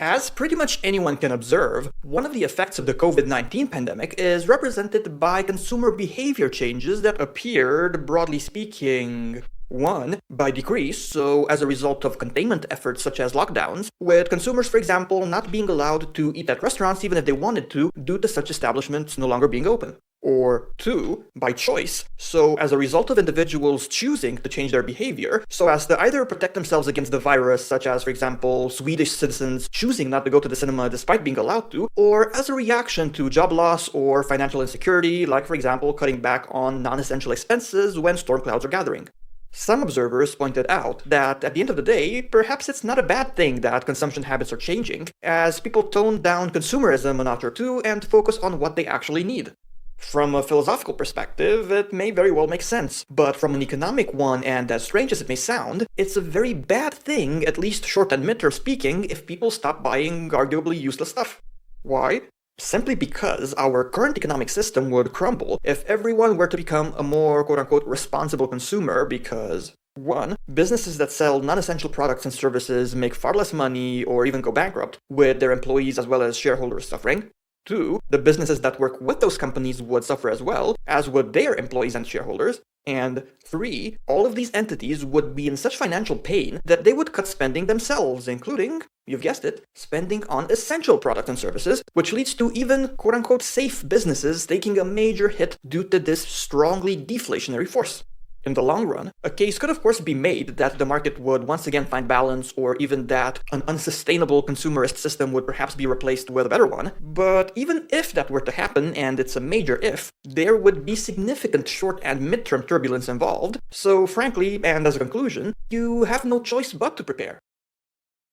As pretty much anyone can observe, one of the effects of the COVID-19 pandemic is represented by consumer behavior changes that appeared, broadly speaking, one, by decrease, so as a result of containment efforts such as lockdowns, with consumers, for example, not being allowed to eat at restaurants even if they wanted to, due to such establishments no longer being open. Or two, by choice, so as a result of individuals choosing to change their behavior, so as to either protect themselves against the virus, such as, for example, Swedish citizens choosing not to go to the cinema despite being allowed to, or as a reaction to job loss or financial insecurity, like, for example, cutting back on non-essential expenses when storm clouds are gathering. Some observers pointed out that at the end of the day, perhaps it's not a bad thing that consumption habits are changing, as people tone down consumerism a notch or two and focus on what they actually need. From a philosophical perspective, it may very well make sense, but from an economic one, and as strange as it may sound, it's a very bad thing, at least short and mid-term speaking, if people stop buying arguably useless stuff. Why? Simply because our current economic system would crumble if everyone were to become a more quote-unquote responsible consumer because, one, businesses that sell non-essential products and services make far less money or even go bankrupt, with their employees as well as shareholders suffering. Two, the businesses that work with those companies would suffer as well, as would their employees and shareholders. And three, all of these entities would be in such financial pain that they would cut spending themselves, including, you've guessed it, spending on essential products and services, which leads to even quote-unquote safe businesses taking a major hit due to this strongly deflationary force. In the long run, a case could of course be made that the market would once again find balance, or even that an unsustainable consumerist system would perhaps be replaced with a better one. But even if that were to happen, and it's a major if, there would be significant short and mid-term turbulence involved. So frankly, and as a conclusion, you have no choice but to prepare.